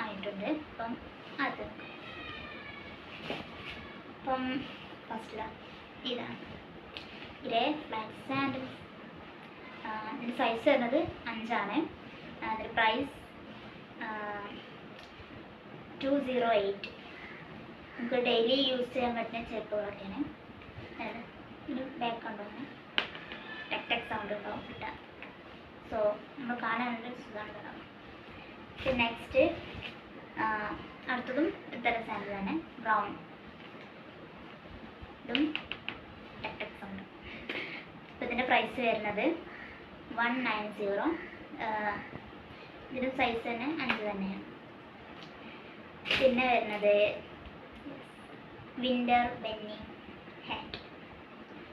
ആയിട്ടുണ്ട്. അപ്പം അത് അപ്പം ഫസ്റ്റ് ഇതാണ് ഗ്രേ ഫ്ലാറ്റ് സാൻഡൽസ്. ഇതിൻ്റെ സൈസ് വരുന്നത് 5 അതിൻ്റെ പ്രൈസ് 208. നമുക്ക് ഡെയിലി യൂസ് ചെയ്യാൻ പറ്റുന്ന ചെരുപ്പുകളൊക്കെയാണ്. ഇത് ബാക്ക് കൊണ്ടുവന്ന് ടെക് ടെക് സൗണ്ട് ഉണ്ടാവും കിട്ടാൻ. സോ നമ്മൾ കാണാനുള്ള സുഖമാണ് തരാം. പിന്നെ നെക്സ്റ്റ് അടുത്തതും ഇത്തരം സാൻഡിൽ തന്നെ, ബ്രൗൺ. ഇതും ടെക് ടെക് സൗണ്ട്. അപ്പോൾ ഇതിൻ്റെ പ്രൈസ് വരുന്നത് 190. ഇതിൻ്റെ സൈസ് തന്നെ 5 തന്നെയാണ്. പിന്നെ വരുന്നത് വിൻ്റർ ബെന്നി ഹാറ്റ്.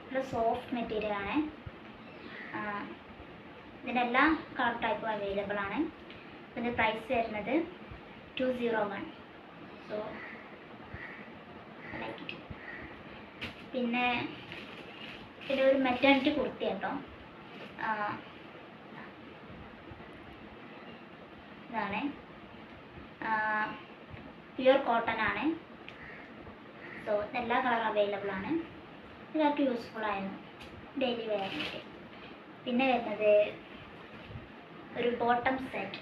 നല്ല സോഫ്റ്റ് മെറ്റീരിയലാണ്. ഇതിൻ്റെ എല്ലാ കളർ ടൈപ്പും അവൈലബിൾ ആണ്. ഇതിൻ്റെ പ്രൈസ് വരുന്നത് 201. So like it. പിന്നെ ഒരു മെറ്റേണിറ്റി കുർത്തി കേട്ടോ. ഇതാണ് പ്യുവർ കോട്ടൺ ആണ്. സോ എല്ലാ കളറും അവൈലബിൾ ആണ്. ഇതൊക്കെ യൂസ്ഫുൾ ആയിരുന്നു ഡെയിലി വെയറിനൊക്കെ. പിന്നെ വരുന്നത് ഒരു ബോട്ടം സെറ്റ്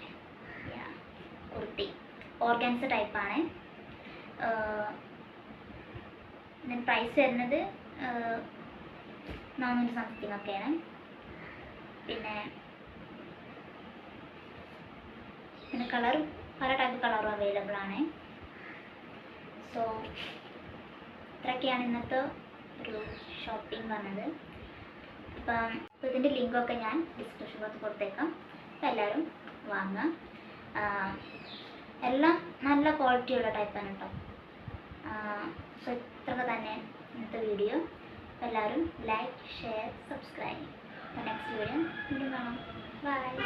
കുർത്തി, ഓർഗൻസ ടൈപ്പാണ്. ഇതിന് പ്രൈസ് വരുന്നത് 400 സംതിങ് ഒക്കെയാണ്. പിന്നെ ഇതിൻ്റെ കളർ പല ടൈപ്പ് കളറും അവൈലബിൾ ആണ്. സോ ഇത്രയൊക്കെയാണ് ഇന്നത്തെ ഒരു ഷോപ്പിംഗ് പറഞ്ഞത്. അപ്പം ഇതിൻ്റെ ലിങ്കൊക്കെ ഞാൻ ഡിസ്ക്രിപ്ഷൻ ബോക്സിൽ കൊടുത്തേക്കാം. അപ്പോൾ എല്ലാവരും വാങ്ങുക. എല്ലാം നല്ല ക്വാളിറ്റിയുള്ള ടൈപ്പാണ് കേട്ടോ. സോ ഇത്രയൊക്കെ തന്നെ ഇന്നത്തെ വീഡിയോ. എല്ലാവരും like, share, subscribe. Next video വീണ്ടും കാണാം. ബൈ.